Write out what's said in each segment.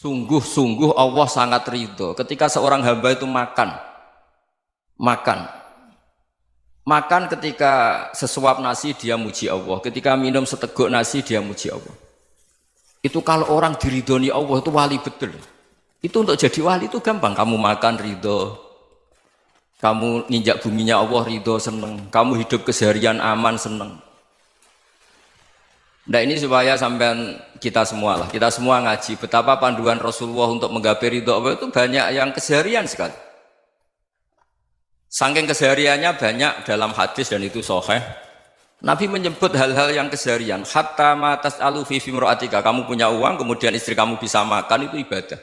Sungguh-sungguh Allah sangat ridho ketika seorang hamba itu makan makan ketika sesuap nasi dia muji Allah, ketika minum seteguk nasi dia muji Allah. Itu kalau orang diridhoni Allah itu wali betul. Itu untuk jadi wali itu gampang, kamu makan ridho, kamu nginjak buminya Allah ridho seneng, kamu hidup keseharian aman seneng. Nah ini supaya sampean kita semua ngaji betapa panduan Rasulullah untuk menggapai ridho Allah itu banyak yang keseharian sekali. Saking kesehariannya banyak dalam hadis dan itu sahih. Nabi menyebut hal-hal yang keseharian. Hatta ma tas'alu fi fimra'atika, kamu punya uang kemudian istri kamu bisa makan itu ibadah.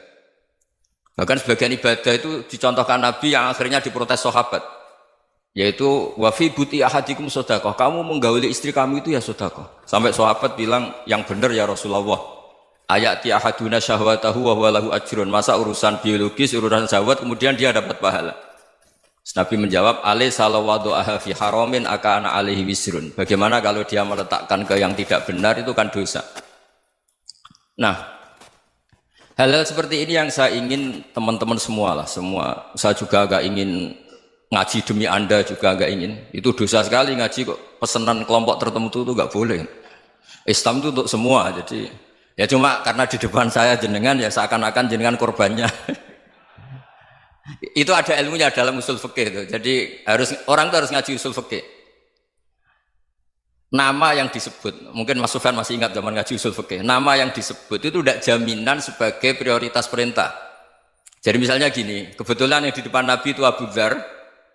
Bahkan sebagian ibadah itu dicontohkan Nabi yang akhirnya diprotes sahabat. Yaitu wa fi buti ahadikum sedekah, kamu menggauli istri kamu itu ya sedekah. Sampai sahabat bilang yang benar ya Rasulullah. Ayati ahaduna syahwatahu wa huwa lahu ajrun. Masa urusan biologis, urusan syahwat kemudian dia dapat pahala. Nabi menjawab, alaysa law wada'aha fi haramin akana alaihi wisrun. Bagaimana kalau dia meletakkan ke yang tidak benar itu kan dosa. Nah, hal-hal seperti ini yang saya ingin teman-teman semua lah, semua. Saya juga agak ingin ngaji demi Anda juga agak ingin. Itu dosa sekali ngaji kok pesanan kelompok tertentu itu enggak boleh. Islam itu untuk semua. Jadi ya cuma karena di depan saya jenengan ya seakan-akan jenengan korbannya. Itu ada ilmunya dalam usul fikih itu. Jadi orang itu harus ngaji usul fikih. Nama yang disebut, mungkin Mas Sufyan masih ingat zaman ngaji usul fikih. Nama yang disebut itu tidak jaminan sebagai prioritas perintah. Jadi misalnya gini, kebetulan yang di depan Nabi itu Abu Dzar.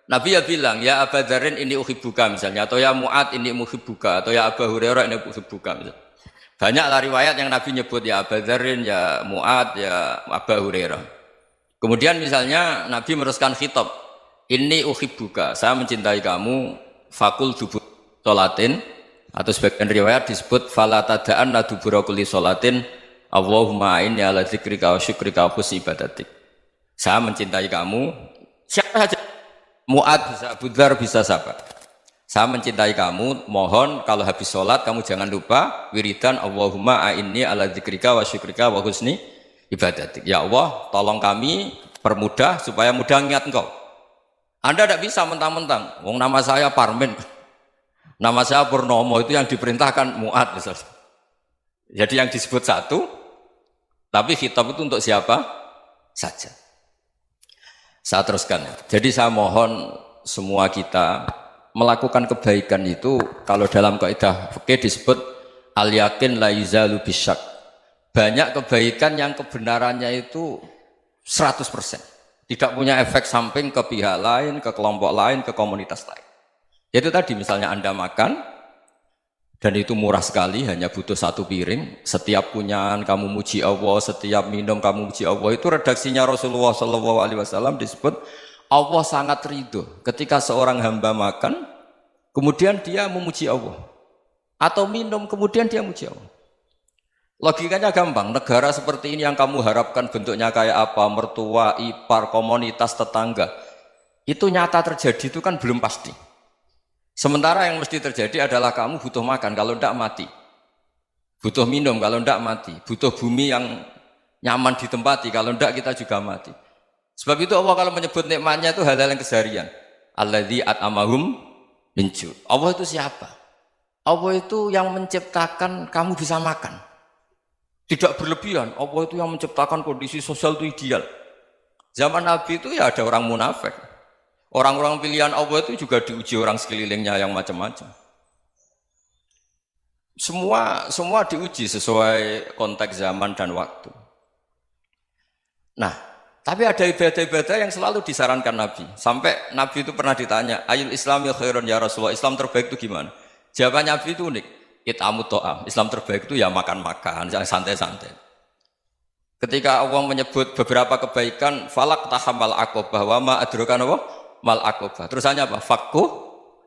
Nabi ya bilang, ya Abu Dzarin ini uhibbuka misalnya, atau ya Mu'ad ini uhibbuka, atau ya Abu Hurairah ini uhibbuka misalnya. Banyaklah riwayat yang Nabi nyebut ya Abu Dzarin, ya Mu'ad, ya Abu Hurairah. Kemudian misalnya Nabi meneruskan khitab, ini uhibbuka, saya mencintai kamu, fakul dubur sholatin, atau sebagian riwayat disebut fala tada'anna dubura kulli sholatin, Allahumma inni ala dzikrika wa syukrika wa husni ibadatik. Saya mencintai kamu, siapa saja, Mu'ad bisa, Abu Dzar bisa siapa. Saya mencintai kamu, mohon kalau habis sholat kamu jangan lupa wiridan Allahumma inni ala dzikrika wa syukrika wa husni ibadatik. Ya Allah, tolong kami permudah supaya mudah ingat Engkau. Anda tidak bisa mentang-mentang, wong nama saya Parmin, nama saya Purnomo, itu yang diperintahkan Mu'ad misalnya. Jadi yang disebut satu, tapi khitab itu untuk siapa saja. Saya teruskan. Jadi saya mohon semua kita melakukan kebaikan itu, kalau dalam kaidah fikih disebut al yakin la yuzalu bisyak. Banyak kebaikan yang kebenarannya itu 100%. Tidak punya efek samping ke pihak lain, ke kelompok lain, ke komunitas lain. Itu tadi misalnya Anda makan, dan itu murah sekali, hanya butuh satu piring. Setiap punyaan kamu muji Allah, setiap minum kamu muji Allah. Itu redaksinya Rasulullah SAW disebut, Allah sangat ridho ketika seorang hamba makan, kemudian dia memuji Allah. Atau minum, kemudian dia muji Allah. Logikanya gampang, negara seperti ini yang kamu harapkan bentuknya kayak apa, mertua, ipar, komunitas, tetangga, itu nyata terjadi itu kan belum pasti. Sementara yang mesti terjadi adalah kamu butuh makan, kalau tidak mati. Butuh minum, kalau tidak mati. Butuh bumi yang nyaman ditempati, kalau tidak kita juga mati. Sebab itu Allah kalau menyebut nikmatnya itu hal-hal yang keseharian. Alladzi at'amahum min ju'. Allah itu siapa? Allah itu yang menciptakan kamu bisa makan. Tidak berlebihan, Allah itu yang menciptakan kondisi sosial itu ideal. Zaman Nabi itu ya ada orang munafik. Orang-orang pilihan Allah itu juga diuji orang sekelilingnya yang macam-macam. Semua diuji sesuai konteks zaman dan waktu. Nah, tapi ada ibadah-ibadah yang selalu disarankan Nabi. Sampai Nabi itu pernah ditanya, ayul islami khairun ya Rasulullah, Islam terbaik itu gimana? Jawaban Nabi itu unik. It'amut to'am, Islam terbaik itu ya makan-makan, yang santai-santai. Ketika Allah menyebut beberapa kebaikan, falak tahamal aqobah, wa ma adrokan apa? Mal aqobah. Terusannya apa? Fakku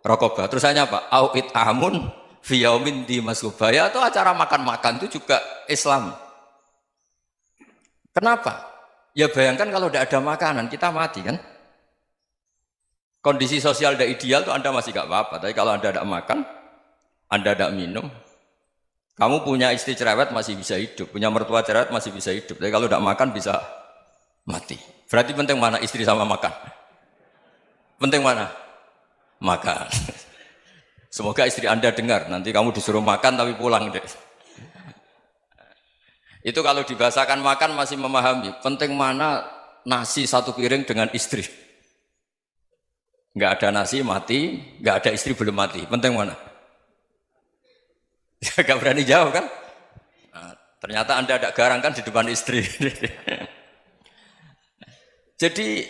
rokobah. Terusannya apa? Au it'amun fiyaumin di masubah. Ya itu acara makan-makan itu juga Islam. Kenapa? Ya bayangkan kalau tidak ada makanan, kita mati kan? Kondisi sosial tidak ideal itu Anda masih gak apa-apa, tapi kalau Anda tidak makan, Anda tidak minum, Kamu punya istri cerewet masih bisa hidup, punya mertua cerewet masih bisa hidup. Tapi kalau tidak makan bisa mati. Berarti penting mana istri sama makan? Penting mana? Makan. Semoga istri Anda dengar, nanti kamu disuruh makan tapi pulang deh. Itu kalau dibahasakan makan masih memahami. Penting mana nasi satu piring dengan istri. Nggak ada nasi mati, nggak ada istri belum mati. Penting mana? Gak berani jawab kan? Nah, ternyata Anda ada garang kan di depan istri. Jadi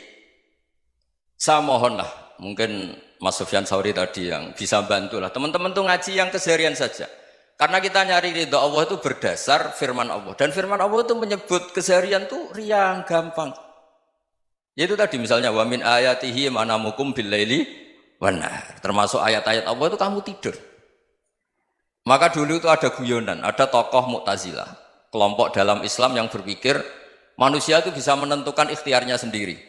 saya mohonlah, mungkin Mas Sufyan Sauri tadi yang bisa bantulah. Teman-teman tuh ngaji yang keseharian saja. Karena kita nyari ridha Allah itu berdasar firman Allah. Dan firman Allah itu menyebut keseharian tuh riang, gampang. Yaitu tadi misalnya wa min ayatihi manamukum bil laili wan nahar. Termasuk ayat-ayat Allah itu kamu tidur. Maka dulu itu ada guyonan, ada tokoh Mu'tazilah, kelompok dalam Islam yang berpikir manusia itu bisa menentukan ikhtiarnya sendiri.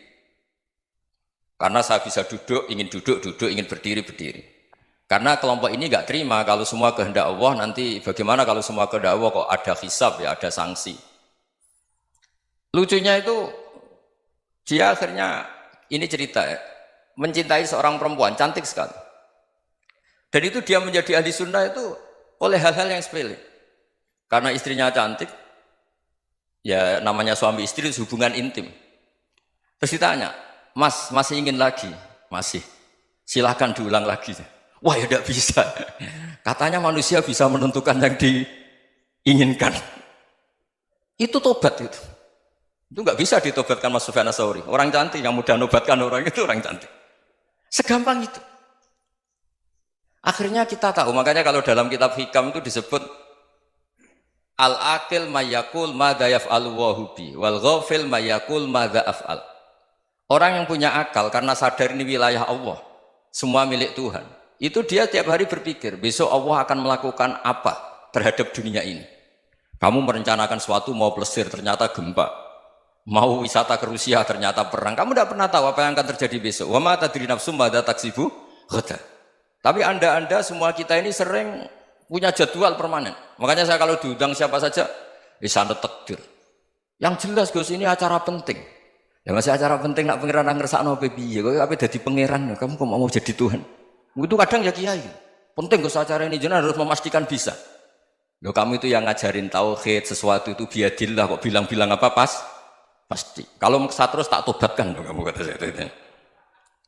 Karena saya bisa duduk, ingin berdiri, berdiri. Karena kelompok ini nggak terima kalau semua kehendak Allah, nanti bagaimana kalau semua kehendak Allah kok ada hisab ya, ada sanksi. Lucunya itu dia akhirnya, ini cerita ya, mencintai seorang perempuan, cantik sekali. Dan itu dia menjadi ahli sunnah itu oleh hal-hal yang sepele. Karena istrinya cantik, ya namanya suami istri hubungan intim. Terus ditanya, Mas, masih ingin lagi? Masih. Silahkan diulang lagi. Wah ya tidak bisa. Katanya manusia bisa menentukan yang diinginkan. Itu tobat itu. Itu nggak bisa ditobatkan Mas Sufyan Ats-Tsauri. Orang cantik yang mudah nobatkan orang itu orang cantik. Segampang itu. Akhirnya kita tahu, makanya kalau dalam kitab Hikam itu disebut al-aqil mayyakul madza yaf'alu wa hubi wal ghafil mayyakul madza af'al. Orang yang punya akal karena sadar ini wilayah Allah, semua milik Tuhan. Itu dia tiap hari berpikir, besok Allah akan melakukan apa terhadap dunia ini. Kamu merencanakan sesuatu mau plesir ternyata gempa. Mau wisata ke Rusia ternyata perang. Kamu tidak pernah tahu apa yang akan terjadi besok. Wa ma tadri nafsum madza taksibu ghadan. Tapi anda semua kita ini sering punya jadwal permanen. Makanya saya kalau diundang siapa saja, sanad takdir. Yang jelas Gus ini acara penting. Ya masih acara penting nak pangeran ngersakno piye? Kok ape dadi pangeran? Kamu kok mau jadi Tuhan? Itu kadang ya kiai. Penting Gus acara ini jenengan harus memastikan bisa. Loh kamu itu yang ngajarin tauhid, sesuatu itu biadillah kok bilang-bilang apa pasti. Kalau maksa terus tak tobatkan loh kamu kata saya.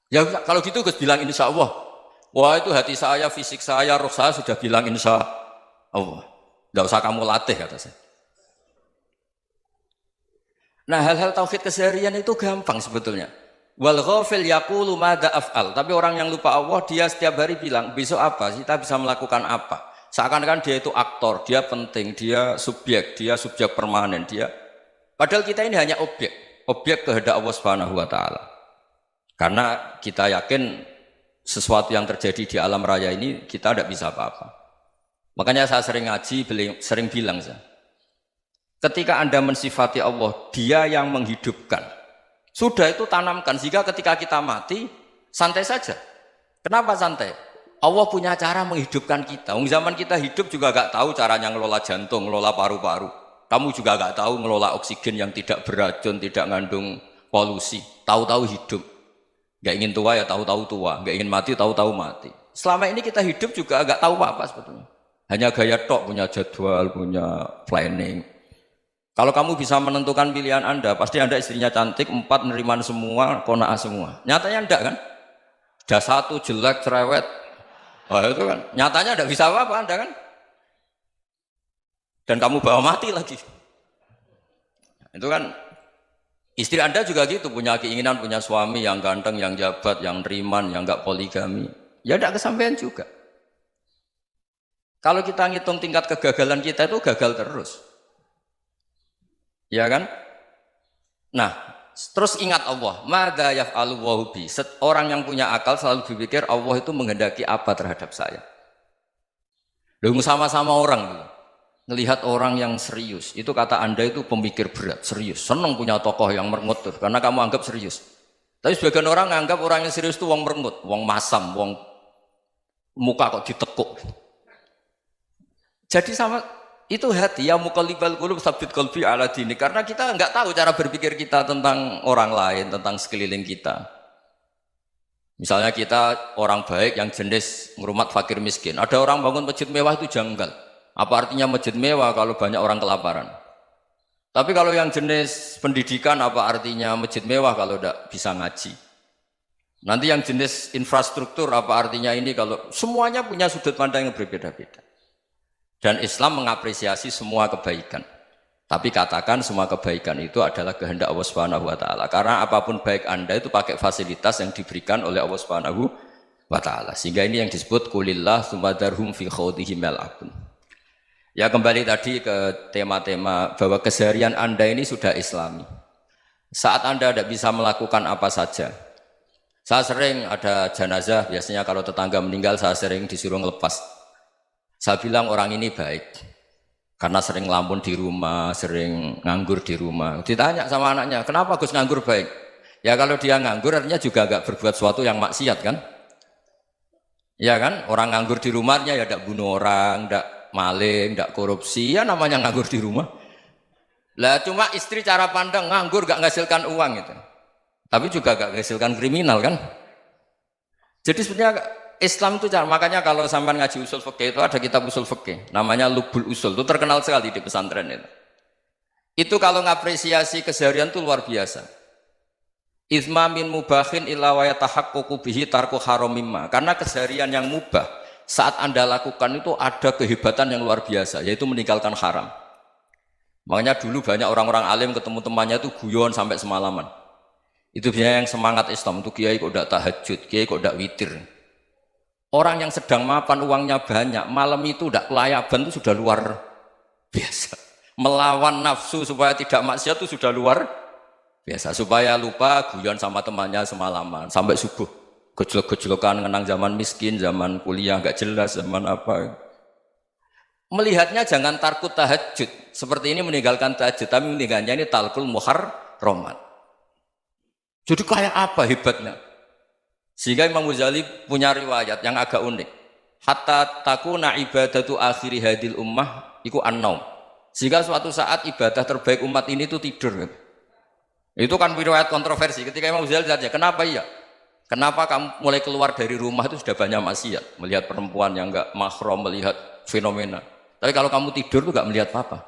Ya kalau gitu Gus bilang insya Allah. Wah itu hati saya, fisik saya, roh saya sudah bilang insya Allah. Tidak usah kamu latih kata saya. Nah hal-hal tauhid keseharian itu gampang sebetulnya. Wal ghafil yaqulu madza af'al. Tapi orang yang lupa Allah dia setiap hari bilang besok apa? Kita bisa melakukan apa? Seakan-akan dia itu aktor, dia penting, dia subjek permanen, dia. Padahal kita ini hanya objek kehendak Allah Subhanahu wa taala. Karena kita yakin sesuatu yang terjadi di alam raya ini kita tidak bisa apa-apa. Makanya saya sering ngaji, sering bilang saya, ketika Anda mensifati Allah, Dia yang menghidupkan. Sudah itu tanamkan sehingga ketika kita mati santai saja. Kenapa santai? Allah punya cara menghidupkan kita. Zaman kita hidup juga gak tahu caranya ngelola jantung, ngelola paru-paru. Kamu juga gak tahu ngelola oksigen yang tidak beracun, tidak mengandung polusi. Tahu-tahu hidup. Gak ingin tua ya tahu-tahu tua, gak ingin mati tahu-tahu mati. Selama ini kita hidup juga gak tahu apa sebetulnya. Hanya gaya tok, punya jadwal, punya planning. Kalau kamu bisa menentukan pilihan Anda, pasti Anda istrinya cantik, 4 neriman semua, kona'ah semua. Nyatanya enggak kan? Ada 1 jelek, cerewet. Oh itu kan, nyatanya enggak bisa apa-apa Anda kan? Dan kamu bawa mati lagi. Itu kan, istri Anda juga gitu, punya keinginan, punya suami yang ganteng, yang jabat, yang neriman, yang enggak poligami. Ya enggak kesampaian juga. Kalau kita ngitung tingkat kegagalan kita itu gagal terus. Ya kan? Nah, terus ingat Allah, madza yaf'alu wa bi. Orang yang punya akal selalu berpikir Allah itu menghendaki apa terhadap saya. Lalu sama-sama orang melihat orang yang serius, itu kata Anda itu pemikir berat, serius, senang punya tokoh yang merengut tuh, karena kamu anggap serius. Tapi sebagian orang anggap orang yang serius itu wong merengut, wong masam, wong muka kok ditekuk. Jadi sama Itu hati ya muqallibal qulub tsabbit qalbi ala dini. Karena kita nggak tahu cara berpikir kita tentang orang lain, tentang sekeliling kita. Misalnya kita orang baik yang jenis ngrumat fakir miskin. Ada orang bangun masjid mewah itu janggal. Apa artinya masjid mewah kalau banyak orang kelaparan? Tapi kalau yang jenis pendidikan apa artinya masjid mewah kalau tidak bisa ngaji? Nanti yang jenis infrastruktur apa artinya ini kalau semuanya punya sudut pandang yang berbeda-beda. Dan Islam mengapresiasi semua kebaikan. Tapi katakan semua kebaikan itu adalah kehendak Allah Subhanahu wa taala. Karena apapun baik Anda itu pakai fasilitas yang diberikan oleh Allah Subhanahu wa taala. Sehingga ini yang disebut qulillah tsumadarhum fi khawdihim yal'abun. Ya kembali tadi ke tema-tema bahwa keseharian Anda ini sudah Islami. Saat Anda tidak bisa melakukan apa saja. Saya sering ada jenazah, biasanya kalau tetangga meninggal saya sering disuruh ngelepas. Saya bilang orang ini baik karena sering ngelamun di rumah, sering nganggur di rumah. Ditanya sama anaknya, kenapa Gus nganggur baik? Ya kalau dia nganggur artinya juga agak berbuat sesuatu yang maksiat kan? Ya kan? Orang nganggur di rumahnya ya tidak bunuh orang, tidak maling, tidak korupsi, ya namanya nganggur di rumah. Lah cuma istri cara pandang nganggur gak menghasilkan uang itu. Tapi juga gak menghasilkan kriminal kan? Jadi sebenarnya Islam itu makanya kalau sampai ngaji usul fikih itu ada kitab usul fikih namanya Lubul Usul, itu terkenal sekali di pesantren itu. Itu kalau ngapresiasi keseharian itu luar biasa. Izma min mubahin illa wa yatahaqqaqu bihi tarku haramimma. Karena keseharian yang mubah saat Anda lakukan itu ada kehebatan yang luar biasa, yaitu meninggalkan haram. Makanya dulu banyak orang-orang alim ketemu temannya itu guyon sampai semalaman. Itu biasanya yang semangat Islam itu kiai kok tidak tahajud, kiai kok tidak witir. Orang yang sedang mapan uangnya banyak, malam itu tidak kelayaban itu sudah luar biasa. Melawan nafsu supaya tidak maksiat itu sudah luar biasa. Supaya lupa guyon sama temannya semalaman sampai subuh. Gejlok-gejlokan ngenang zaman miskin, zaman kuliah nggak jelas, zaman apa. Melihatnya jangan tarkut tahajud. Seperti ini meninggalkan tahajud, tapi meninggalkannya ini talkul muharramat. Jadi kayak apa hebatnya? Sehingga Imam Ghazali punya riwayat yang agak unik. Hatta takuna ibadatu akhiri hadil ummah iku an-naum. Sehingga suatu saat ibadah terbaik umat ini itu tidur. Itu kan riwayat kontroversi. Ketika Imam Ghazali tanya, kenapa iya? Kenapa kamu mulai keluar dari rumah itu sudah banyak maksiat? Melihat perempuan yang enggak mahram, melihat fenomena. Tapi kalau kamu tidur itu enggak melihat apa-apa.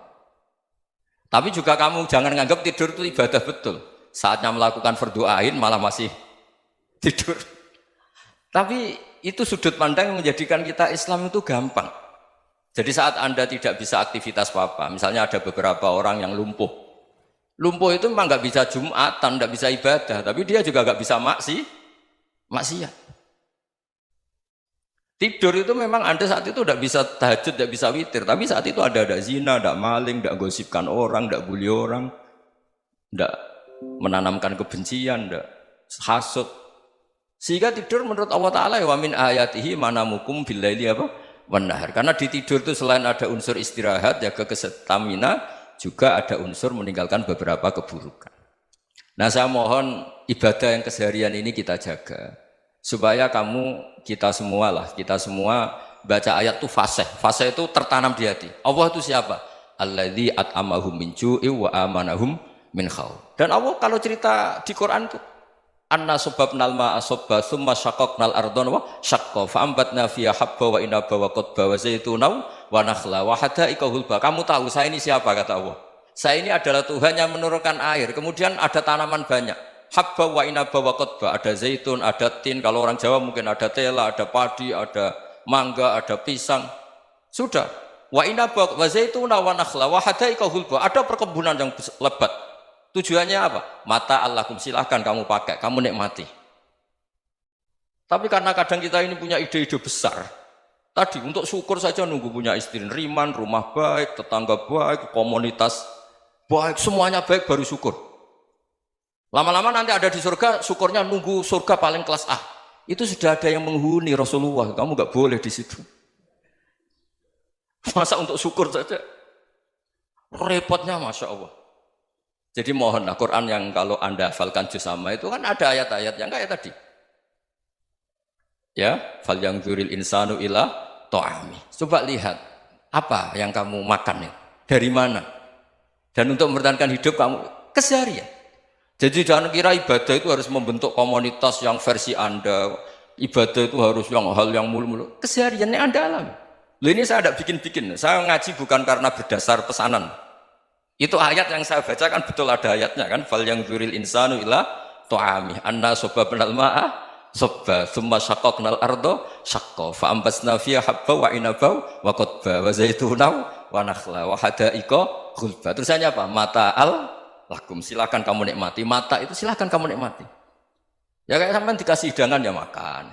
Tapi juga kamu jangan menganggap tidur itu ibadah betul. Saatnya melakukan fardhu ain malah masih tidur. Tapi itu sudut pandang yang menjadikan kita Islam itu gampang. Jadi saat Anda tidak bisa aktivitas apa-apa, misalnya ada beberapa orang yang lumpuh. Lumpuh itu memang nggak bisa Jumatan, nggak bisa ibadah, tapi dia juga nggak bisa maksiat. Tidur itu memang Anda saat itu tidak bisa tahajud, tidak bisa witir, tapi saat itu ada zina, ada maling, tidak gosipkan orang, tidak bully orang, tidak menanamkan kebencian, tidak hasud. Sehingga tidur menurut Allah Ta'ala wa min ayatihi manamukum billaili apa? Wan-nahar. Karena di tidur itu selain ada unsur istirahat, jaga kestamina, juga ada unsur meninggalkan beberapa keburukan. Nah saya mohon ibadah yang keseharian ini kita jaga. Supaya kita semua baca ayat itu fasih. Fasih itu tertanam di hati. Allah itu siapa? Alladzi at'amahum min ju'i wa amanahum min khauf. Dan Allah kalau cerita di Quran itu anna subabnal ma'a subba summa syaqaqnal ardon wa syaqqa fa'ambatna fiha habba wa inaba wa qadba wa zaituna wa nakhla wa hadaika hulba. Kamu tahu saya ini siapa, kata Allah. Saya ini adalah Tuhan yang menurunkan air, kemudian ada tanaman banyak. Habba wa inaba wa qadba, ada zaitun, ada tin, kalau orang Jawa mungkin ada tela, ada padi, ada mangga, ada pisang. Sudah. Wa inaba wa zaituna wa nakhla wa hadaika hulba. Ada perkebunan yang lebat. Tujuannya apa? Mata Allahkum, silahkan kamu pakai, kamu nikmati. Tapi karena kadang kita ini punya ide-ide besar. Tadi untuk syukur saja nunggu punya istri riman, rumah baik, tetangga baik, komunitas baik, semuanya baik baru syukur. Lama-lama nanti ada di surga, syukurnya nunggu surga paling kelas A. Itu sudah ada yang menghuni Rasulullah, kamu nggak boleh di situ. Masa untuk syukur saja? Repotnya Masya Allah. Jadi mohonlah Quran yang kalau Anda hafalkan juz sama itu kan ada ayat-ayat yang kayak tadi. Ya, fal yang dzuril insanu ila ta'ami. Coba lihat. Apa yang kamu makan ya? Dari mana? Dan untuk mempertahankan hidup kamu keseharian. Jadi jangan kira ibadah itu harus membentuk komunitas yang versi Anda. Ibadah itu harus yang hal yang mulu-mulu. Kesehariannya Anda alami. Loh ini saya tidak bikin-bikin. Saya ngaji bukan karena berdasar pesanan. Itu ayat yang saya bacakan betul ada ayatnya kan. Fal yang dzuril insanu ila tu'ami anna sababnal ma'a sabba thumma syaqqaqnal ardo syaqqa fa ambasna fiha habba wa inaba wa qadba wa zaituna wa nakhla wa hada'iqa ghulba. Terusannya apa? Mata'al lakum, silakan kamu nikmati. Mata itu silakan kamu nikmati. Ya kayak sampean dikasih hidangan ya makan.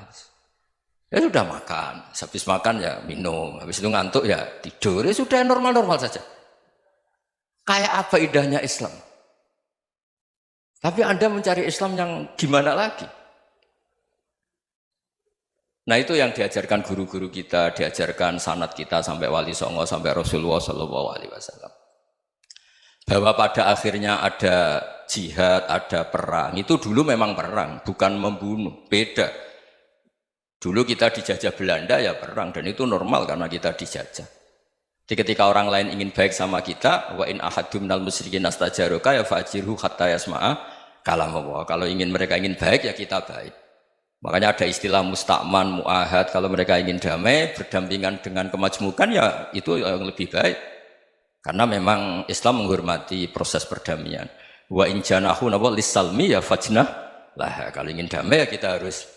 Ya sudah makan, habis makan ya minum, habis itu ngantuk ya tidur. Ya sudah normal-normal saja. Kayak apa indahnya Islam? Tapi Anda mencari Islam yang gimana lagi? Nah itu yang diajarkan guru-guru kita, diajarkan sanad kita sampai Wali Songo, sampai Rasulullah SAW. Bahwa pada akhirnya ada jihad, ada perang. Itu dulu memang perang, bukan membunuh, beda. Dulu kita dijajah Belanda ya perang, dan itu normal karena kita dijajah. Jadi ketika orang lain ingin baik sama kita, wa in ahadum minal musyrikin astajaroka ya fa'jirhu hatta yasma'a kalam Allah. Kalau mereka ingin baik ya kita baik. Makanya ada istilah musta'man, mu'ahad. Kalau mereka ingin damai, berdampingan dengan kemajmukan ya itu yang lebih baik. Karena memang Islam menghormati proses perdamaian. Wa in janahu lis-salmi ya fajnah lah. Kalau ingin damai ya kita harus